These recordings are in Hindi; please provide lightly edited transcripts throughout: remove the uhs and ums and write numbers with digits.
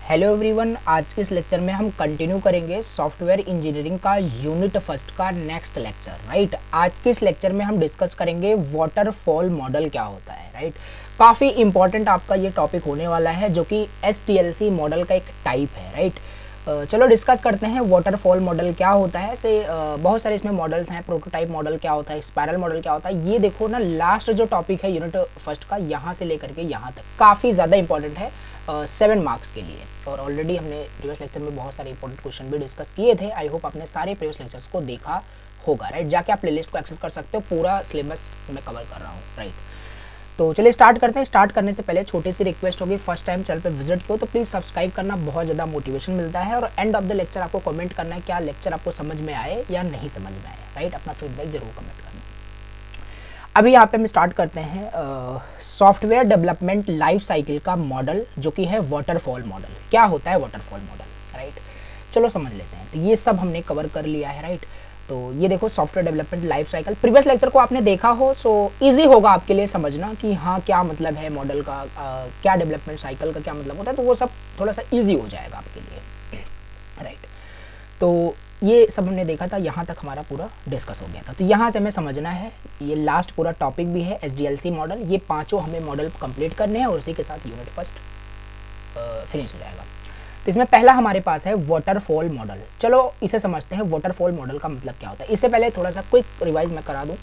हेलो एवरीवन, आज के इस लेक्चर में हम कंटिन्यू करेंगे सॉफ्टवेयर इंजीनियरिंग का यूनिट फर्स्ट का नेक्स्ट लेक्चर। राइट, आज के इस लेक्चर में हम डिस्कस करेंगे वाटरफॉल मॉडल क्या होता है। राइट, काफ़ी इंपॉर्टेंट आपका ये टॉपिक होने वाला है जो कि SDLC मॉडल का एक टाइप है। राइट, चलो डिस्कस करते हैं वाटरफॉल मॉडल क्या होता है। से बहुत सारे इसमें मॉडल्स हैं। प्रोटोटाइप मॉडल क्या होता है, स्पाइरल मॉडल क्या होता है। ये देखो ना, लास्ट जो टॉपिक है यूनिट फर्स्ट का, यहाँ से लेकर के यहाँ तक काफ़ी ज़्यादा इंपॉर्टेंट है 7 मार्क्स के लिए। और ऑलरेडी हमने प्रीवियस लेक्चर में बहुत सारे इंपॉर्टेंट क्वेश्चन भी डिस्कस किए थे। आई होप आपने सारे प्रीवियस लेक्चर्स को देखा होगा। राइट, जाके आप प्लेलिस्ट को एक्सेस कर सकते हो, पूरा सिलेबस मैं कवर कर रहा हूँ। राइट, तो चलिए स्टार्ट करते हैं। स्टार्ट करने से पहले छोटी सी रिक्वेस्ट होगी, फर्स्ट टाइम चैनल पे विजिट किया तो प्लीज़ सब्सक्राइब करना, बहुत ज़्यादा मोटिवेशन मिलता है। और एंड ऑफ द लेक्चर आपको कमेंट करना है क्या लेक्चर आपको समझ में आए या नहीं समझ में आए। राइट, अपना फीडबैक जरूर कमेंट करना। अभी यहाँ पे हम स्टार्ट करते हैं सॉफ्टवेयर डेवलपमेंट लाइफ साइकिल का मॉडल जो कि है वाटरफॉल मॉडल। क्या होता है वाटरफॉल मॉडल। राइट, चलो समझ लेते हैं। तो ये सब हमने कवर कर लिया है। राइट, तो ये देखो software development life cycle, previous lecture को आपने देखा हो सो इजी होगा आपके लिए समझना कि हाँ क्या मतलब है मॉडल का, क्या डेवलपमेंट साइकिल का क्या मतलब होता है। तो वो सब थोड़ा सा इजी हो जाएगा आपके लिए। राइट, तो ये सब हमने देखा था, यहाँ तक हमारा पूरा डिस्कस हो गया था। तो यहाँ से हमें समझना है, ये लास्ट पूरा टॉपिक भी है SDLC मॉडल। ये पांचों हमें मॉडल कंप्लीट करने हैं और उसी के साथ यूनिट फर्स्ट फिनिश हो जाएगा। तो इसमें पहला हमारे पास है वाटरफॉल मॉडल। चलो इसे समझते हैं, वाटरफॉल मॉडल का मतलब क्या होता है। इससे पहले थोड़ा सा क्विक रिवाइज मैं करा दूं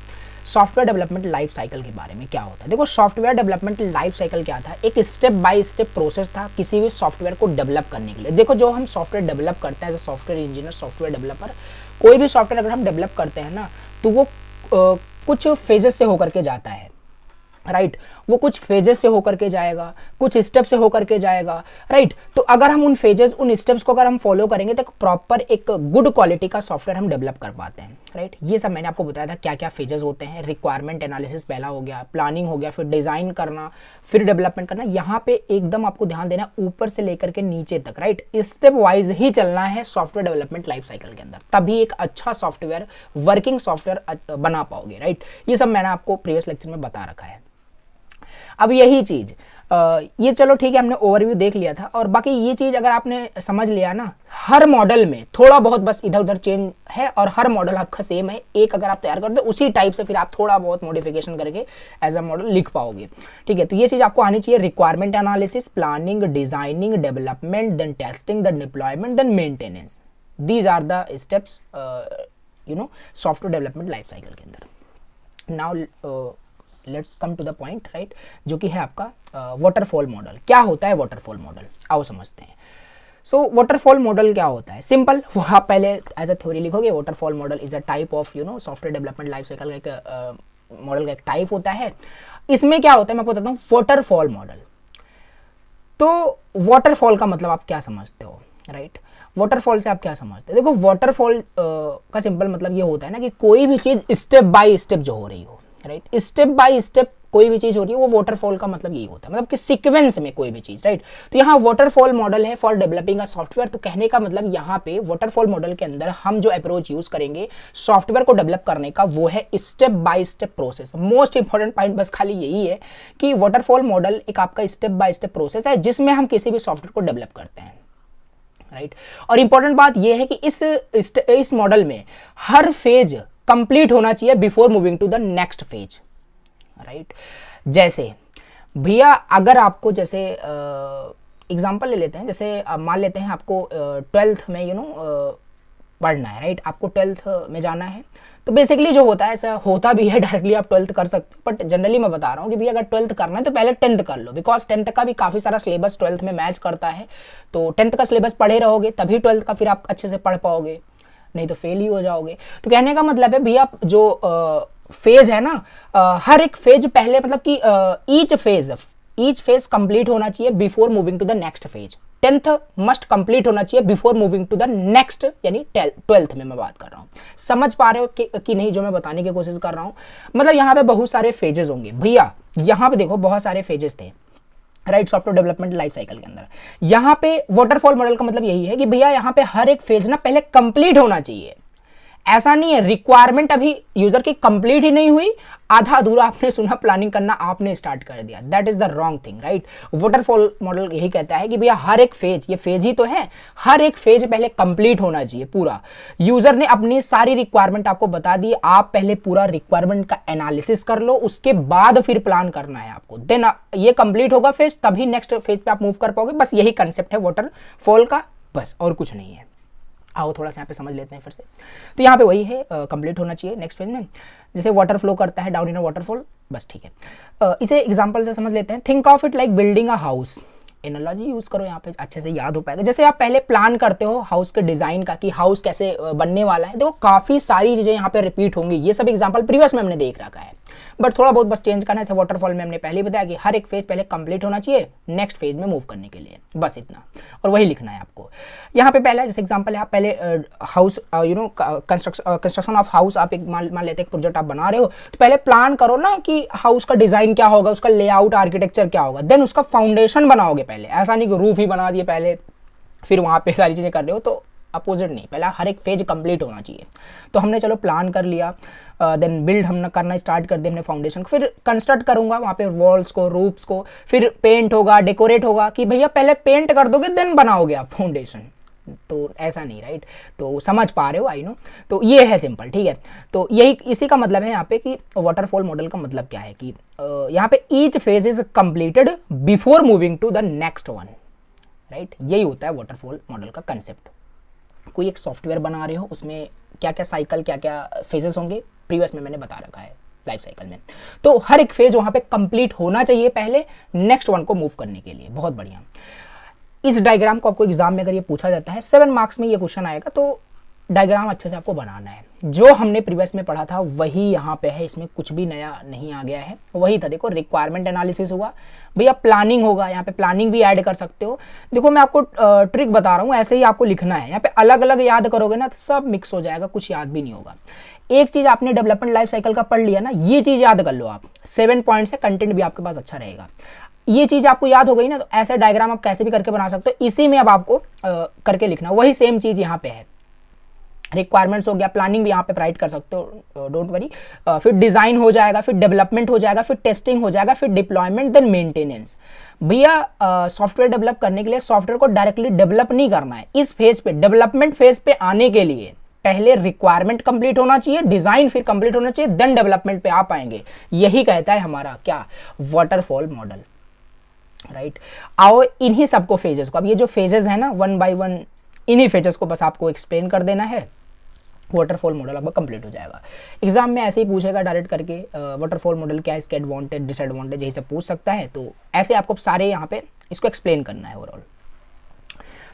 सॉफ्टवेयर डेवलपमेंट लाइफ साइकिल के बारे में क्या होता है। देखो सॉफ्टवेयर डेवलपमेंट लाइफ साइकिल क्या था, एक स्टेप बाय स्टेप प्रोसेस था किसी भी सॉफ्टवेयर को डेवलप करने के लिए। देखो जो हम सॉफ्टवेयर डेवलप करते हैं as a software engineer, software developer, कोई भी सॉफ्टवेयर अगर हम डेवलप करते हैं ना तो वो कुछ फेजेस से होकर के जाता है। राइट, वो कुछ फेजेस से होकर के जाएगा, कुछ स्टेप से होकर के जाएगा। राइट, तो अगर हम उन फेजेस उन स्टेप्स को अगर हम फॉलो करेंगे तो प्रॉपर एक गुड क्वालिटी का सॉफ्टवेयर हम डेवलप कर पाते हैं। राइट, ये सब मैंने आपको बताया था क्या क्या फेजेस होते हैं। रिक्वायरमेंट एनालिसिस पहला हो गया, प्लानिंग हो गया, फिर डिजाइन करना, फिर डेवलपमेंट करना। यहाँ पे एकदम आपको ध्यान देना ऊपर से लेकर के नीचे तक। राइट, स्टेप वाइज ही चलना है सॉफ्टवेयर डेवलपमेंट लाइफ साइकिल के अंदर, तभी एक अच्छा सॉफ्टवेयर, वर्किंग सॉफ्टवेयर बना पाओगे। राइट, ये सब मैंने आपको प्रीवियस लेक्चर में बता रखा है। अब यही चीज़ ये चलो ठीक है, हमने ओवरव्यू देख लिया था। और बाकी ये चीज़ अगर आपने समझ लिया ना, हर मॉडल में थोड़ा बहुत बस इधर उधर चेंज है और हर मॉडल आपका सेम है। एक अगर आप तैयार कर दो उसी टाइप से फिर आप थोड़ा बहुत मॉडिफिकेशन करके एज अ मॉडल लिख पाओगे। ठीक है, तो ये चीज़ आपको आनी चाहिए। Requirement analysis, planning, designing, development, then testing, then deployment, then maintenance. These are the steps software development life cycle के अंदर। Now let's come to the point. Right, जो कि है आपका वाटरफॉल मॉडल। क्या होता है वाटरफॉल मॉडल, आओ समझते हैं। सो वाटरफॉल मॉडल क्या होता है, सिंपल, वो आप पहले एज अ थ्योरी लिखोगे। Waterfall model is a type of software development life cycle का एक मॉडल का एक टाइप होता है। इसमें क्या होता है मैं आपको बताता हूँ। वाटरफॉल मॉडल, तो वाटरफॉल का मतलब आप क्या समझते हो। राइट, वाटरफॉल से आप क्या समझते हो। देखो वाटरफॉल का सिंपल मतलब ये होता है ना कि कोई भी चीज़ स्टेप बाय स्टेप जो हो रही हो। राइट, स्टेप बाय स्टेप कोई भी चीज हो रही है, वो वाटरफॉल का मतलब यही होता है, मतलब कि सीक्वेंस में कोई भी चीज। राइट, तो यहाँ वाटरफॉल मॉडल है फॉर डेवलपिंग अ सॉफ्टवेयर। तो कहने का मतलब यहाँ पे वाटरफॉल मॉडल के अंदर हम जो अप्रोच यूज करेंगे सॉफ्टवेयर को डेवलप करने का, वो है step by step process. Most important point बस खाली यही है कि वाटरफॉल मॉडल एक आपका स्टेप बाय स्टेप प्रोसेस है जिसमें हम किसी भी सॉफ्टवेयर को डेवलप करते हैं। राइट, और इंपॉर्टेंट बात यह है कि इस मॉडल में हर फेज कंप्लीट होना चाहिए before moving to the next phase. Right, जैसे भैया अगर आपको जैसे एग्जांपल ले लेते हैं, जैसे मान लेते हैं आपको 12th में पढ़ना है। राइट, आपको 12th में जाना है। तो बेसिकली जो होता है, ऐसा होता भी है, डायरेक्टली आप 12th कर सकते हो, बट जनरली मैं बता रहा हूँ कि भैया अगर 12th करना है तो पहले 10th कर लो, बिकॉज 10th का भी काफ़ी सारा सिलेबस 12th में मैच करता है। तो 10th का सिलेबस पढ़े रहोगे तभी 12th का फिर आप अच्छे से पढ़ पाओगे, नहीं तो फेल ही हो जाओगे। तो कहने का मतलब है भैया जो फेज है ना, हर एक फेज पहले मतलब कि ईच फेज कंप्लीट होना चाहिए before moving to the next phase. 10th must complete होना चाहिए before moving to the next, यानी 12th में मैं बात कर रहा हूँ। समझ पा रहे हो कि नहीं जो मैं बताने की कोशिश कर रहा हूँ। मतलब यहाँ पे बहुत सारे फेजेस होंगे भैया, यहाँ पे देखो बहुत सारे फेजेस थे। Right, software development life cycle के अंदर यहाँ पे वाटरफॉल मॉडल का मतलब यही है कि भैया यहाँ पे हर एक फेज ना पहले कंप्लीट होना चाहिए ऐसा नहीं है, रिक्वायरमेंट अभी यूजर की कंप्लीट ही नहीं हुई, आधा अधूरा आपने सुना, प्लानिंग करना आपने स्टार्ट कर दिया, that is the wrong thing, right. Waterfall model यही कहता है कि भैया हर एक फेज, ये फेज ही तो है, हर एक फेज पहले कंप्लीट होना चाहिए पूरा। यूजर ने अपनी सारी रिक्वायरमेंट आपको बता दी, आप पहले पूरा रिक्वायरमेंट का एनालिसिस कर लो, उसके बाद फिर प्लान करना है आपको, देन ये कंप्लीट होगा फेज, तभी नेक्स्ट फेज पे आप मूव कर पाओगे। बस यही कंसेप्ट है वाटरफॉल का, बस और कुछ नहीं है। आओ थोड़ा सा यहाँ पे समझ लेते हैं फिर से। तो यहाँ पे वही है, कंप्लीट होना चाहिए नेक्स्ट फेज में, जैसे वाटर फ्लो करता है डाउन इन अ वाटरफॉल, बस ठीक है। इसे एग्जांपल से समझ लेते हैं। Think of it like building a house, analogy use करो यहाँ पे, अच्छे से याद हो पाएगा। जैसे आप पहले प्लान करते हो हाउस के डिजाइन का कि हाउस कैसे बनने वाला है, देखो काफी सारी चीजें यहाँ पे रिपीट होंगी, ये सब एग्जांपल प्रीवियस में हमने देख रखा है, बट थोड़ा बहुत बस चेंज करना है। जैसे वाटरफॉल में हमने पहले बताया कि हर एक फेज पहले कंप्लीट होना चाहिए नेक्स्ट फेज में मूव करने के लिए, बस इतना, और वही लिखना है आपको। यहाँ पे पहला जैसे एग्जांपल है, आप पहले हाउस कंस्ट्रक्शन ऑफ हाउस, आप एक मान लेते हैं प्रोजेक्ट आप बना रहे हो, तो पहले प्लान करो ना कि हाउस का डिजाइन क्या होगा, उसका लेआउट आर्किटेक्चर क्या होगा, देन उसका फाउंडेशन बनाओगे पहले। ऐसा नहीं कि रूफ ही बना दिए पहले फिर वहाँ पे सारी चीज़ें कर रहे हो, तो अपोजिट नहीं, पहला हर एक फेज कंप्लीट होना चाहिए। तो हमने चलो प्लान कर लिया, देन बिल्ड हमने करना स्टार्ट कर दिया हमने फाउंडेशन, फिर कंस्ट्रक्ट करूंगा वहाँ पे वॉल्स को, रूफ्स को, फिर पेंट होगा, डेकोरेट होगा, कि भैया पहले पेंट कर दोगे देन बनाओगे आप फाउंडेशन, तो ऐसा नहीं, राइट। तो समझ पा रहे हो, आई नो। तो ये है सिंपल, ठीक है। तो यही इसी का मतलब है यहाँ पे कि वाटरफॉल मॉडल का मतलब क्या है कि यहाँ पे each phase is completed before moving to the next one, right. यही होता है वाटरफॉल मॉडल का कंसेप्ट। कोई एक सॉफ्टवेयर बना रहे हो, उसमें क्या क्या साइकिल, क्या क्या फेजेस होंगे, प्रीवियस में मैंने बता रखा है लाइफ साइकिल में, तो हर एक फेज वहाँ पे कंप्लीट होना चाहिए पहले नेक्स्ट वन को मूव करने के लिए। बहुत बढ़िया। इस डायग्राम को आपको एग्जाम में अगर ये पूछा जाता है, 7 मार्क्स में ये क्वेश्चन आएगा, तो डायग्राम अच्छे से आपको बनाना है। जो हमने प्रीवियस में पढ़ा था वही यहाँ पे है, इसमें कुछ भी नया नहीं आ गया है, वही था। देखो रिक्वायरमेंट एनालिसिस हुआ, भैया प्लानिंग होगा, यहाँ पे प्लानिंग भी ऐड कर सकते हो। देखो मैं आपको ट्रिक बता रहा हूँ, ऐसे ही आपको लिखना है। यहाँ पे अलग अलग याद करोगे ना तो सब मिक्स हो जाएगा, कुछ याद भी नहीं होगा। एक चीज आपने डेवलपमेंट लाइफ साइकिल का पढ़ लिया ना, ये चीज याद कर लो आप, 7 पॉइंट्स है, कंटेंट भी आपके पास अच्छा रहेगा। ये चीज आपको याद हो गई ना, तो ऐसे डायग्राम आप कैसे भी करके बना सकते हो। इसी में अब आपको करके लिखना, वही सेम चीज यहाँ पे है। रिक्वायरमेंट्स हो गया, प्लानिंग भी यहाँ पे राइट कर सकते हो, डोंट वरी। फिर डिजाइन हो जाएगा, फिर डेवलपमेंट हो जाएगा, फिर टेस्टिंग हो जाएगा, फिर डिप्लॉयमेंट, देन मेंटेनेंस। भैया सॉफ्टवेयर डेवलप करने के लिए सॉफ्टवेयर को डायरेक्टली डेवलप नहीं करना है। इस फेज पे, डेवलपमेंट फेज पे आने के लिए पहले रिक्वायरमेंट कंप्लीट होना चाहिए, डिजाइन फिर कंप्लीट होना चाहिए, देन डेवलपमेंट पे आप आएंगे। यही कहता है हमारा क्या, वाटरफॉल मॉडल, राइट। आओ इन्हीं सबको फेजेस को, अब ये जो फेजेस है ना 1 बाय 1, इन्हीं फेजेस को बस आपको एक्सप्लेन कर देना है, वाटरफॉल मॉडल आपका कंप्लीट हो जाएगा। एग्जाम में ऐसे ही पूछेगा डायरेक्ट करके, वाटरफॉल मॉडल क्या है, इसके एडवांटेज डिसएडवांटेज यही सब पूछ सकता है। तो ऐसे आपको सारे यहाँ पे इसको एक्सप्लेन करना है ओवरऑल।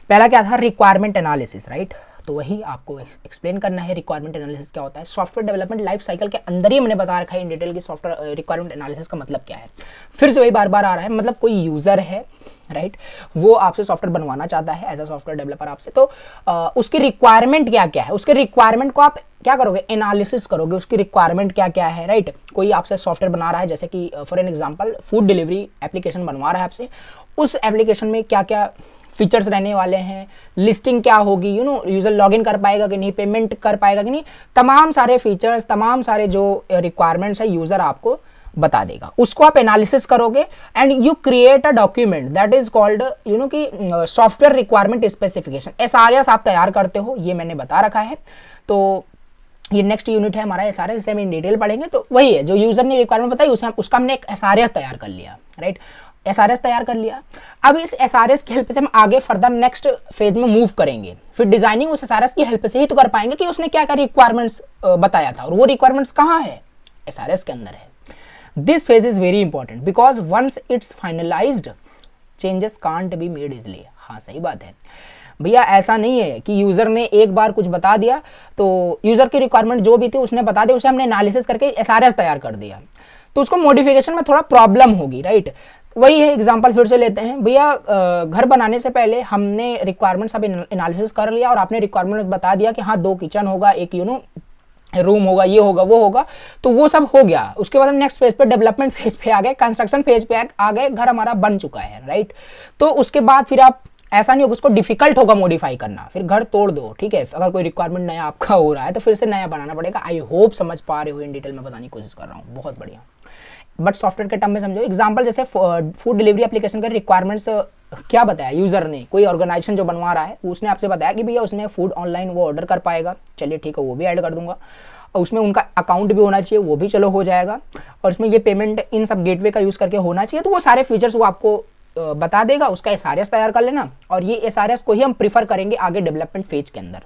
पहला क्या था, रिक्वायरमेंट एनालिसिस, राइट। तो वही आपको एक्सप्लेन करना है रिक्वायरमेंट एनालिसिस क्या होता है। सॉफ्टवेयर डेवलपमेंट लाइफ साइकिल के अंदर ही मैंने बता रखा है इन डिटेल की सॉफ्टवेयर रिक्वायरमेंट एनालिसिस का मतलब क्या है। फिर से वही बार बार आ रहा है, मतलब कोई यूजर है, राइट, वो आपसे सॉफ्टवेयर बनवाना चाहता है एज अ सॉफ्टवेयर डेवलपर आपसे, तो उसकी रिक्वायरमेंट क्या क्या है, उसके रिक्वायरमेंट को आप क्या करोगे, एनालिसिस करोगे, उसकी रिक्वायरमेंट क्या क्या है, राइट। कोई आपसे सॉफ्टवेयर बना रहा है, जैसे कि for an example food delivery application बनवा रहा है आपसे, उस एप्लीकेशन में क्या क्या फीचर्स रहने वाले हैं, लिस्टिंग क्या होगी, यू नो, यूजर लॉगिन कर पाएगा कि नहीं, पेमेंट कर पाएगा कि नहीं, तमाम सारे फीचर्स, तमाम सारे जो रिक्वायरमेंट्स है यूजर आपको बता देगा। उसको आप एनालिसिस करोगे and you create a document that is called, you know, कि सॉफ्टवेयर रिक्वायरमेंट स्पेसिफिकेशन, एसआरएस आप तैयार करते हो, ये मैंने बता रखा है। तो ये नेक्स्ट यूनिट है हमारा एसआरएस, जिसे हम इन डिटेल पढ़ेंगे। तो वही है, जो यूजर ने रिक्वायरमेंट बताई उसका हमने एक एसआरएस तैयार कर लिया, राइट। एसआरएस तैयार कर लिया। अब इस एसआरएस की हेल्प से हम आगे फर्दर नेक्स्ट फेज में मूव करेंगे। फिर डिजाइनिंग उस एसआरएस की हेल्प से ही तो कर पाएंगे कि उसने क्या क्या रिक्वायरमेंट्स बताया था, और वो रिक्वायरमेंट्स कहाँ है, एसआरएस के अंदर है। This phase is very important because once it's finalized changes can't be made easily. हाँ सही बात है भैया, ऐसा नहीं है कि यूजर ने एक बार कुछ बता दिया तो यूजर की रिक्वायरमेंट जो भी थी उसने बता दिया, उसे हमने एनालिसिस करके एसआरएस तैयार कर दिया, तो उसको मॉडिफिकेशन में थोड़ा प्रॉब्लम होगी, राइट। वही है, एग्जांपल फिर से लेते हैं भैया, घर बनाने से पहले हमने रिक्वायरमेंट सब एनालिसिस कर लिया और आपने रिक्वायरमेंट बता दिया कि हाँ 2 किचन होगा, एक यू नो रूम होगा, ये होगा वो होगा, तो वो सब हो गया। उसके बाद हम नेक्स्ट फेज पे, डेवलपमेंट फेज पे आ गए, कंस्ट्रक्शन फेज पे आ गए, घर हमारा बन चुका है, राइट। तो उसके बाद फिर आप ऐसा नहीं होगा, उसको डिफिकल्ट होगा मॉडिफाई करना, फिर घर तोड़ दो, ठीक है। अगर कोई रिक्वायरमेंट नया आपका हो रहा है तो फिर से नया बनाना पड़ेगा। आई होप समझ पा रहे हो, इन डिटेल में बताने की कोशिश कर रहा हूँ, बहुत बढ़िया। बट सॉफ्टवेयर के टर्म में समझो। एग्जांपल जैसे फूड डिलीवरी एप्लीकेशन का रिक्वायरमेंट्स क्या बताया यूजर ने, कोई ऑर्गेनाइजेशन जो बनवा रहा है उसने आपसे बताया कि भैया उसमें फूड ऑनलाइन वो ऑर्डर कर पाएगा, चलिए ठीक है वो भी ऐड कर दूंगा, और उसमें उनका अकाउंट भी होना चाहिए, वो भी चलो हो जाएगा, और उसमें ये पेमेंट इन सब गेटवे का यूज़ करके होना चाहिए। तो वो सारे फीचर्स वो आपको बता देगा, उसका SRS तैयार कर लेना, और ये SRS को ही हम प्रीफर करेंगे आगे डेवलपमेंट फेज के अंदर।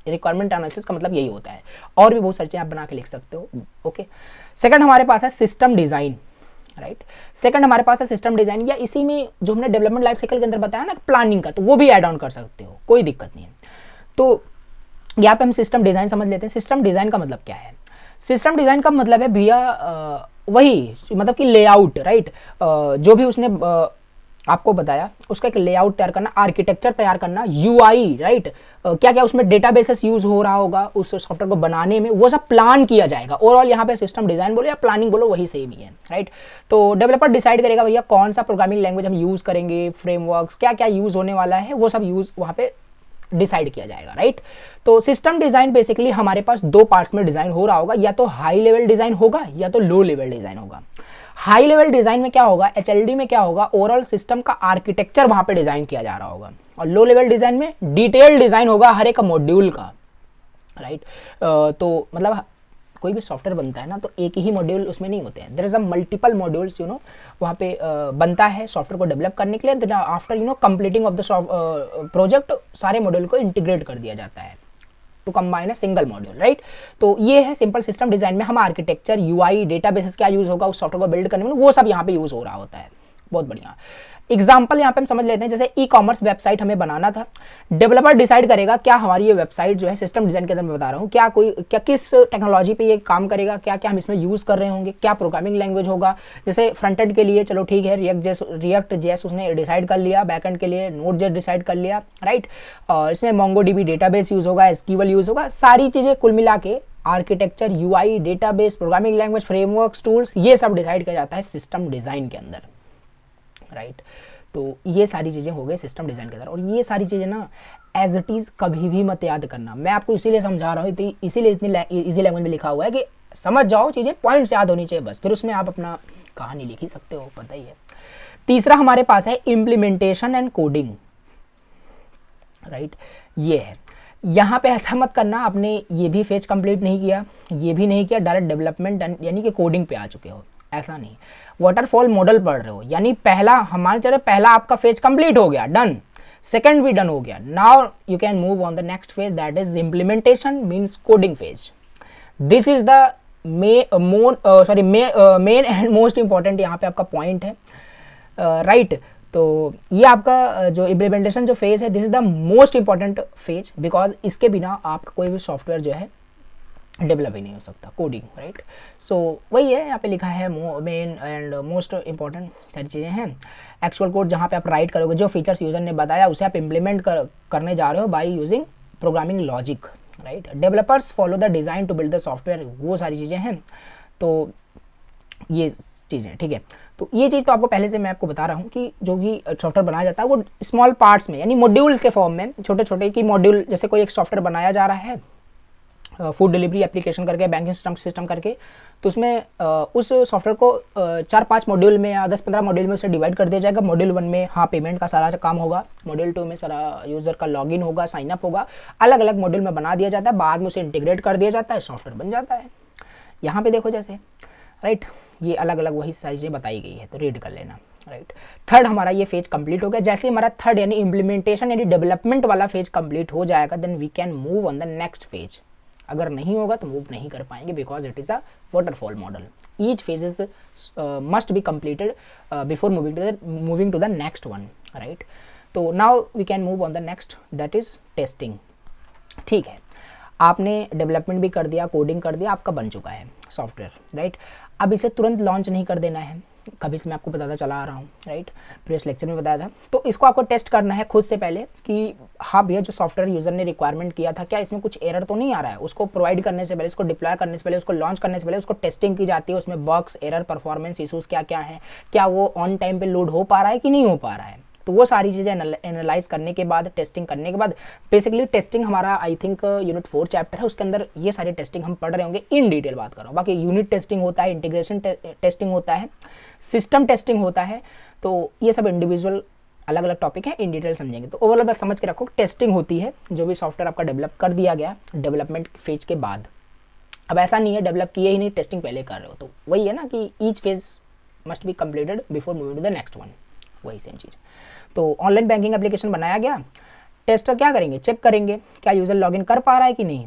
रिक्वायरमेंट एनालिसिस का मतलब यही होता है, और भी बहुत सारी चीजें आप बना के लिख सकते हो। ओके, सेकंड हमारे पास है सिस्टम डिजाइन, राइट। सेकंड हमारे पास है सिस्टम डिजाइन, या इसी में जो हमने डेवलपमेंट लाइफ साइकिल के अंदर बताया ना प्लानिंग का, तो वो भी ऐड ऑन कर सकते हो, कोई दिक्कत नहीं है। तो यहाँ पे हम सिस्टम डिजाइन समझ लेते हैं। सिस्टम डिजाइन का मतलब क्या है? सिस्टम डिजाइन का मतलब है भैया वही, मतलब कि लेआउट, राइट। जो भी उसने आपको बताया उसका एक लेआउट तैयार करना, आर्किटेक्चर तैयार करना, UI, राइट। क्या क्या उसमें डेटाबेसेस यूज हो रहा होगा उस सॉफ्टवेयर को बनाने में, वो सब प्लान किया जाएगा। ओवरऑल यहाँ पे सिस्टम डिजाइन बोलो या प्लानिंग बोलो, वही सेम ही है, राइट। तो डेवलपर डिसाइड करेगा भैया कौन सा प्रोग्रामिंग लैंग्वेज हम यूज करेंगे, फ्रेमवर्क्स क्या क्या यूज होने वाला है, वो सब यूज वहाँ पे डिसाइड किया जाएगा, राइट। तो सिस्टम डिजाइन बेसिकली हमारे पास दो पार्ट्स में डिजाइन हो रहा होगा, या तो हाई लेवल डिजाइन होगा या तो लो लेवल डिजाइन होगा। हाई लेवल डिजाइन में क्या होगा, HLD में क्या होगा, ओवरऑल सिस्टम का आर्किटेक्चर वहां पे डिजाइन किया जा रहा होगा, और लो लेवल डिजाइन में डिटेल डिजाइन होगा हर एक मॉड्यूल का, राइट। तो मतलब कोई भी सॉफ्टवेयर बनता है ना तो एक ही मॉड्यूल उसमें नहीं होते हैं, there is a multiple modules वहाँ पे बनता है सॉफ्टवेयर को डेवलप करने के लिए। After completing of the project सारे मॉड्यूल को इंटीग्रेट कर दिया जाता है to combine a single module, right. तो ये है सिंपल सिस्टम डिजाइन में हम आर्किटेक्चर, UI, डेटाबेसेस क्या यूज होगा उस सॉफ्टवेयर को बिल्ड करने में, वो सब यहाँ पे यूज हो रहा होता है। बहुत बढ़िया एग्जाम्पल यहाँ पे हम समझ लेते हैं। जैसे ई-कॉमर्स वेबसाइट हमें बनाना था, डेवलपर डिसाइड करेगा क्या हमारी ये वेबसाइट जो है सिस्टम डिजाइन के अंदर मैं बता रहा हूँ, क्या किस टेक्नोलॉजी पे ये काम करेगा, क्या क्या हम इसमें यूज कर रहे होंगे, क्या प्रोग्रामिंग लैंग्वेज होगा। जैसे फ्रंट एंड के लिए चलो ठीक है रिएक्ट जेएस उसने डिसाइड कर लिया, बैक एंड के लिए Node.js डिसाइड कर लिया, राइट। और इसमें MongoDB डेटाबेस यूज होगा, SQL यूज होगा, सारी चीजें कुल मिला के architecture, UI, database, programming language, frameworks, tools, ये सब डिसाइड किया जाता है सिस्टम डिजाइन के अंदर, राइट। तो ये सारी चीज़ें हो गई सिस्टम डिज़ाइन के अंदर, और ये सारी चीज़ें ना एज इट इज़ कभी भी मत याद करना, मैं आपको इसीलिए समझा रहा हूँ, इसीलिए इतनी इजी लैंग्वेज में लिखा हुआ है कि समझ जाओ, चीज़ें पॉइंट्स याद होनी चाहिए बस, फिर उसमें आप अपना कहानी लिख ही सकते हो, पता ही है। तीसरा हमारे पास है इम्प्लीमेंटेशन एंड कोडिंग, राइट। ये है, यहाँ पे ऐसा मत करना आपने ये भी फेज कंप्लीट नहीं किया, ये भी नहीं किया, डायरेक्ट डेवलपमेंट यानी कि कोडिंग पे आ चुके हो, ऐसा नहीं। वाटरफॉल मॉडल पढ़ रहे हो, यानी पहला हमारे चलो पहला आपका फेज कंप्लीट हो गया, डन, सेकंड भी डन हो गया, now you can move on the next phase, that is implementation means coding phase. This is the main and most important यहाँ पे आपका पॉइंट है, राइट। तो ये आपका जो इम्प्लीमेंटेशन जो फेज है, this is the most important phase, because इसके बिना आपका कोई भी सॉफ्टवेयर जो है डेवलप ही नहीं हो सकता, कोडिंग, राइट। सो वही है, यहाँ पे लिखा है मेन एंड मोस्ट इंपॉर्टेंट सारी चीज़ें हैं। एक्चुअल कोड जहाँ पे आप राइट करोगे, जो फीचर्स यूजर ने बताया उसे आप इम्प्लीमेंट करने जा रहे हो by using programming logic, right. Developers follow the design to build the software, वो सारी चीज़ें हैं। तो ये चीज़ें ठीक है। तो ये चीज़ तो आपको पहले से मैं आपको बता रहा हूँ कि जो भी सॉफ्टवेयर बनाया जाता है वो स्मॉल पार्ट्स में, यानी मॉड्यूल्स के फॉर्म में, छोटे छोटे की मॉड्यूल, जैसे कोई एक सॉफ्टवेयर बनाया जा रहा है फूड डिलीवरी एप्लीकेशन करके, बैंकिंग सिस्टम करके, तो उसमें उस सॉफ्टवेयर को 4-5 मॉड्यूल में या 10-15 मॉड्यूल में उसे डिवाइड कर दिया जाएगा। मॉड्यूल 1 में हाँ पेमेंट का सारा काम होगा, मॉड्यूल 2 में सारा यूज़र का लॉगिन होगा, साइनअप होगा, अलग अलग मॉड्यूल में बना दिया जाता है, बाद में उसे इंटीग्रेट कर दिया जाता है, सॉफ्टवेयर बन जाता है। यहाँ पे देखो जैसे, राइट, ये अलग अलग वही सारी चीज़ें बताई गई है, तो रीड कर लेना, राइट। थर्ड हमारा ये फेज कंप्लीट हो गया। जैसे हमारा थर्ड यानी इम्प्लीमेंटेशन यानी डेवलपमेंट वाला फेज कंप्लीट हो जाएगा, then we can move on the next phase. अगर नहीं होगा तो मूव नहीं कर पाएंगे, because it is a waterfall model, each phase is must be completed before moving to the next one, right. तो now we can move on the next, that is testing. ठीक है, आपने डेवलपमेंट भी कर दिया, कोडिंग कर दिया, आपका बन चुका है सॉफ्टवेयर, राइट। अब इसे तुरंत लॉन्च नहीं कर देना है, कभी से मैं आपको बताता चला आ रहा हूँ, राइट, प्रीवियस लेक्चर में बताया था। तो इसको आपको टेस्ट करना है खुद से पहले कि हाँ भैया जो सॉफ्टवेयर यूजर ने रिक्वायरमेंट किया था, क्या इसमें कुछ एरर तो नहीं आ रहा है। उसको प्रोवाइड करने से पहले, उसको डिप्लॉय करने से पहले, उसको लॉन्च करने से पहले उसको टेस्टिंग की जाती है, उसमें बग्स, एरर, परफॉर्मेंस इशूज़ क्या क्या है, क्या वो ऑन टाइम पे लोड हो पा रहा है कि नहीं हो पा रहा है, तो वो सारी चीज़ें एनालाइज करने के बाद, टेस्टिंग करने के बाद, बेसिकली टेस्टिंग हमारा आई थिंक यूनिट 4 चैप्टर है, उसके अंदर ये सारी टेस्टिंग हम पढ़ रहे होंगे, इन डिटेल बात कर रहा हूँ। बाकी यूनिट टेस्टिंग होता है, इंटीग्रेशन टेस्टिंग होता है, सिस्टम टेस्टिंग होता है, तो ये सब इंडिविजुअल अलग अलग टॉपिक है, इन डिटेल समझेंगे। तो ओवरऑल बस समझ के रखो, टेस्टिंग होती है जो भी सॉफ्टवेयर आपका डेवलप कर दिया गया डेवलपमेंट फेज के बाद। अब ऐसा नहीं है डेवलप किए ही नहीं, टेस्टिंग पहले कर रहे हो, तो वही है ना कि each phase must be completed before moving to the next one, वही सेम चीज़। तो ऑनलाइन बैंकिंग एप्लीकेशन बनाया गया, टेस्टर क्या करेंगे, चेक करेंगे क्या यूज़र लॉगिन कर पा रहा है कि नहीं,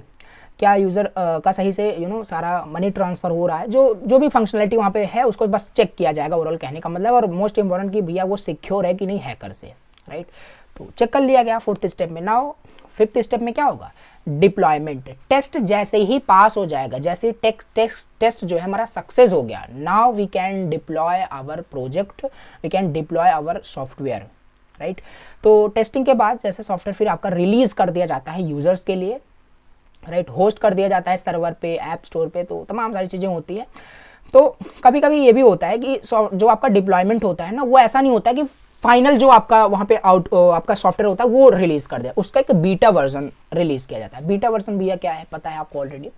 क्या यूज़र का सही से सारा मनी ट्रांसफ़र हो रहा है, जो भी फंक्शनलिटी वहाँ पे है उसको बस चेक किया जाएगा, ओवरऑल कहने का मतलब। और मोस्ट इंपॉर्टेंट कि भैया वो सिक्योर है कि नहीं हैकर से, राइट। तो चेक कर लिया गया 4th स्टेप में। नाउ 5th स्टेप में क्या होगा, डिप्लॉयमेंट। टेस्ट जैसे ही पास हो जाएगा, जैसे टेस्ट जो है हमारा सक्सेस हो गया, now we can deploy our project, we can deploy our software, right. तो टेस्टिंग के बाद जैसे सॉफ्टवेयर फिर आपका रिलीज कर दिया जाता है यूजर्स के लिए, राइट, होस्ट कर दिया जाता है सर्वर पे, ऐप स्टोर पे, तो तमाम सारी चीज़ें होती है। तो कभी कभी ये भी होता है कि जो आपका डिप्लॉयमेंट होता है ना, वो ऐसा नहीं होता है कि फाइनल जो आपका वहाँ पे आपका सॉफ्टवेयर होता है वो रिलीज कर दिया, उसका एक बीटा वर्जन रिलीज किया जाता है। बीटा वर्जन भैया क्या है पता है आपको ऑलरेडी।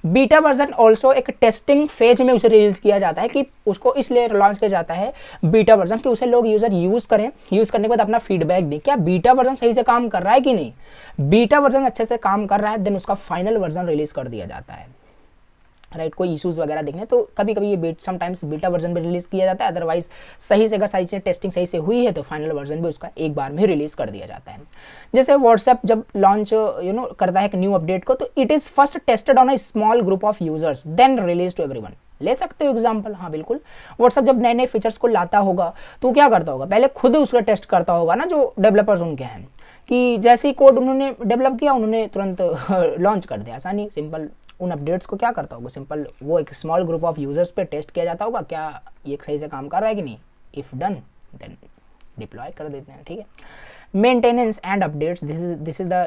बीटा वर्जन ऑल्सो एक टेस्टिंग फेज में उसे रिलीज किया जाता है, कि उसको इसलिए लॉन्च किया जाता है बीटा वर्जन कि उसे लोग यूजर यूज करें, यूज करने के बाद अपना फीडबैक दें, क्या बीटा वर्जन सही से काम कर रहा है कि नहीं। बीटा वर्जन अच्छे से काम कर रहा है, देन उसका फाइनल वर्जन रिलीज कर दिया जाता है, राइट। कोई इश्यूज़ वगैरह देखने तो कभी कभी ये समटाइम्स बीटा वर्जन भी रिलीज़ किया जाता है, अदरवाइज सही से अगर सारी चीज़ें टेस्टिंग सही से हुई है तो फाइनल वर्जन भी उसका एक बार में रिलीज़ कर दिया जाता है। जैसे व्हाट्सएप जब लॉन्च करता है एक न्यू अपडेट को, तो it is first tested on a small group of users then release to everyone. ले सकते हो एग्जाम्पल, हाँ बिल्कुल। व्हाट्सएप जब नए नए फीचर्स को लाता होगा तो क्या करता होगा, पहले खुद उसका टेस्ट करता होगा ना, जो डेवलपर्स उनके हैं, कि जैसे ही कोड उन्होंने डेवलप किया उन्होंने तुरंत लॉन्च कर दिया, ऐसा नहीं। सिंपल उन अपडेट्स को क्या करता होगा, सिंपल वो एक स्मॉल ग्रुप ऑफ यूजर्स पे टेस्ट किया जाता होगा, क्या ये सही से काम कर रहा है कि नहीं। इफ़ डन देन डिप्लॉय कर देते हैं, ठीक है। Maintenance and updates, this is the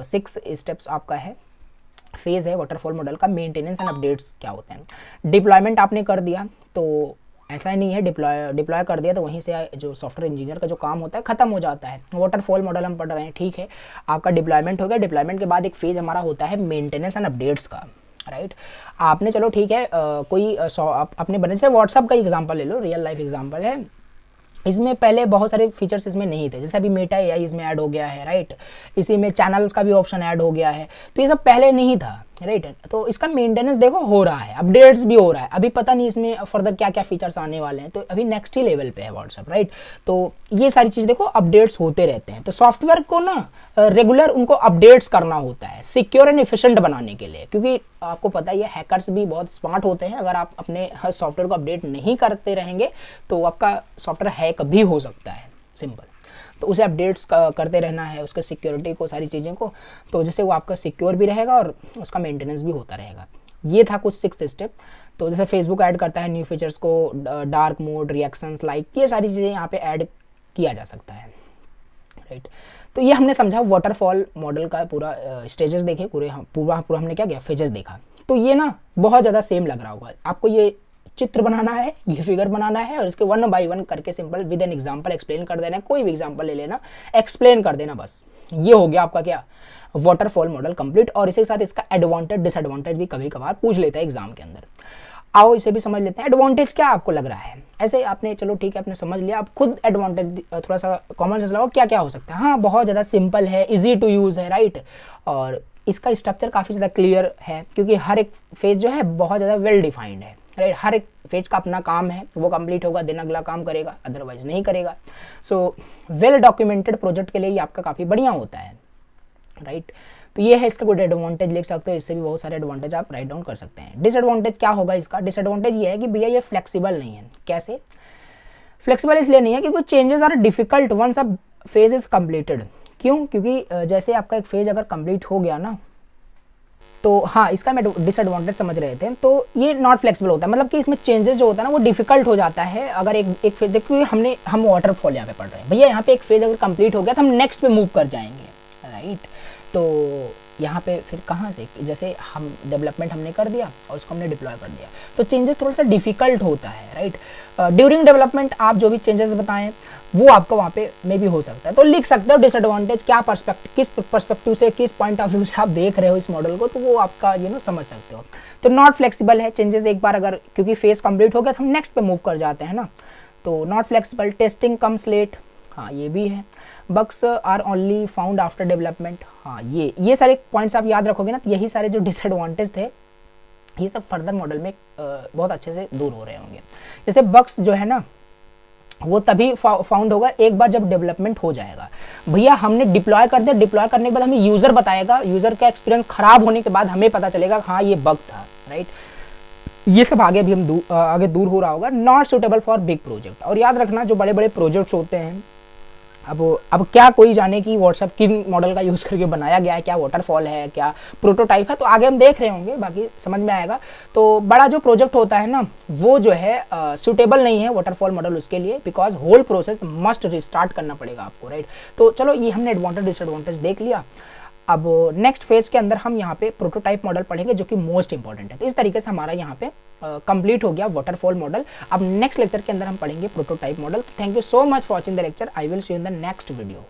6 steps आपका है, फेज है वाटरफॉल मॉडल का। मेंटेनेंस एंड अपडेट्स क्या होते हैं, डिप्लॉयमेंट आपने कर दिया तो ऐसा ही नहीं है डिप्लॉय कर दिया तो वहीं से जो सॉफ्टवेयर इंजीनियर का जो काम होता है खत्म हो जाता है। वाटरफॉल मॉडल हम पढ़ रहे हैं, ठीक है। आपका डिप्लॉयमेंट हो गया, डिप्लॉयमेंट के बाद एक फेज हमारा होता है मेंटेनेंस एंड अपडेट्स का, राइट। आपने चलो ठीक है कोई अपने बने से व्हाट्सअप का एग्जांपल ले लो, रियल लाइफ एग्जांपल है। इसमें पहले बहुत सारे फीचर्स इसमें नहीं थे, जैसे अभी मेटा एआई इसमें ऐड हो गया है, राइट। इसी में चैनल्स का भी ऑप्शन ऐड हो गया है, तो ये सब पहले नहीं था, राइट। तो इसका मेंटेनेंस देखो हो रहा है, अपडेट्स भी हो रहा है। अभी पता नहीं इसमें फर्दर क्या क्या फीचर्स आने वाले हैं, तो अभी नेक्स्ट ही लेवल पे है व्हाट्सएप, राइट। तो ये सारी चीज़ देखो अपडेट्स होते रहते हैं। तो सॉफ्टवेयर को ना रेगुलर उनको अपडेट्स करना होता है सिक्योर एंड एफिशिएंट बनाने के लिए, क्योंकि आपको पता ही है हैकर्स भी बहुत स्मार्ट होते हैं। अगर आप अपने सॉफ्टवेयर को अपडेट नहीं करते रहेंगे तो आपका सॉफ्टवेयर हैक भी हो सकता है, सिंपल। तो उसे अपडेट्स करते रहना है, उसके सिक्योरिटी को, सारी चीज़ों को, तो जिससे वो आपका सिक्योर भी रहेगा और उसका मेंटेनेंस भी होता रहेगा। ये था कुछ 6 स्टेप। तो जैसे फेसबुक ऐड करता है न्यू फीचर्स को, डार्क मोड, रिएक्शंस, लाइक, ये सारी चीज़ें यहाँ पे ऐड किया जा सकता है, राइट। तो ये हमने समझा वाटरफॉल मॉडल का पूरा स्टेजेस देखे, पूरा हमने क्या किया, फेजेस देखा। तो ये ना बहुत ज़्यादा सेम लग रहा होगा आपको, ये चित्र बनाना है, ये फिगर बनाना है और इसके 1 बाय 1 करके simple with an example explain कर देना है। कोई भी एग्जांपल ले लेना, एक्सप्लेन कर देना, बस ये हो गया आपका क्या, वाटरफॉल मॉडल कंप्लीट। और इसी के साथ इसका एडवांटेज डिसएडवांटेज भी कभी कभार पूछ लेता है एग्जाम के अंदर। आओ इसे भी समझ लेते हैं। एडवांटेज क्या आपको लग रहा है, ऐसे आपने चलो ठीक है आपने समझ लिया, आप खुद एडवांटेज थोड़ा सा कॉमन सेंस लगाओ, क्या क्या हो सकता है। हाँ, बहुत ज़्यादा सिंपल है, इजी टू यूज़ है, राइट। और इसका स्ट्रक्चर काफ़ी ज़्यादा क्लियर है, क्योंकि हर एक फेज जो है बहुत ज़्यादा वेल डिफाइंड है, राइट। हर एक फेज का अपना काम है, वो कंप्लीट होगा देन अगला काम करेगा, अदरवाइज नहीं करेगा। सो वेल डॉक्यूमेंटेड प्रोजेक्ट के लिए ये आपका काफ़ी बढ़िया होता है, राइट। तो ये है इसका कुछ एडवांटेज लिख सकते हो, इससे भी बहुत सारे एडवांटेज आप राइट डाउन कर सकते हैं। डिसएडवांटेज क्या होगा इसका, डिसएडवांटेज ये है कि भैया ये फ्लेक्सिबल नहीं है। कैसे फ्लेक्सिबल, इसलिए नहीं है क्योंकि changes are difficult once a phase is completed. क्यों, क्योंकि जैसे आपका एक फेज अगर कंप्लीट हो गया ना, तो हाँ इसका हम डिसएडवांटेज समझ रहे थे, तो ये नॉट फ्लेक्सिबल होता है, मतलब कि इसमें चेंजेस जो होता है ना वो डिफिकल्ट हो जाता है। अगर एक फेज देखिए, हम वाटरफॉल यहाँ पे पढ़ रहे हैं भैया, यहाँ पे एक फेज अगर कंप्लीट हो गया तो हम नेक्स्ट पे मूव कर जाएंगे, राइट। तो यहाँ पे फिर कहाँ से, जैसे हम डेवलपमेंट हमने कर दिया और उसको हमने डिप्लॉय कर दिया, तो चेंजेस थोड़ा सा डिफिकल्ट होता है, राइट। ड्यूरिंग डेवलपमेंट आप जो भी चेंजेस बताएं वो आपको वहाँ पे मे भी हो सकता है, तो लिख सकते हो डिसएडवांटेज क्या किस पर्सपेक्टिव से, किस पॉइंट ऑफ व्यू से आप देख रहे हो इस मॉडल को, तो वो आपका समझ सकते हो। तो नॉट फ्लेक्सिबल है चेंजेस, एक बार अगर क्योंकि फेज कंप्लीट हो गया तो हम नेक्स्ट पे मूव कर जाते हैं ना, तो not flexible. Testing comes late, हाँ ये भी है। Bugs are only found after development, हाँ ये सारे पॉइंट्स आप याद रखोगे ना, तो यही सारे जो डिसएडवांटेज थे ये सब फर्दर मॉडल में बहुत अच्छे से दूर हो रहे होंगे। जैसे बग्स जो है ना वो तभी फाउंड होगा एक बार जब डेवलपमेंट हो जाएगा। भैया हमने डिप्लॉय कर दिया, डिप्लॉय करने के बाद हमें यूज़र बताएगा, यूज़र का एक्सपीरियंस खराब होने के बाद हमें पता चलेगा हाँ ये बग था, राइट। ये सब आगे भी हम आगे दूर हो रहा होगा। Not suitable for big project, और याद रखना जो बड़े बड़े प्रोजेक्ट्स होते हैं, अब क्या कोई जाने कि व्हाट्सएप किन मॉडल का यूज़ करके बनाया गया है, क्या वाटरफॉल है, क्या प्रोटोटाइप है, तो आगे हम देख रहे होंगे, बाकी समझ में आएगा। तो बड़ा जो प्रोजेक्ट होता है ना वो जो है सूटेबल नहीं है वाटरफॉल मॉडल उसके लिए, because whole process must restart करना पड़ेगा आपको, राइट। तो चलो ये हमने एडवांटेज डिसएडवांटेज देख लिया। अब नेक्स्ट फेज के अंदर हम यहाँ पे प्रोटोटाइप मॉडल पढ़ेंगे जो कि मोस्ट इंपॉर्टेंट है। तो इस तरीके से हमारा यहाँ पे कंप्लीट हो गया वाटरफॉल मॉडल। अब नेक्स्ट लेक्चर के अंदर हम पढ़ेंगे prototype model. Thank you so much for watching the lecture. I will see you in the next video.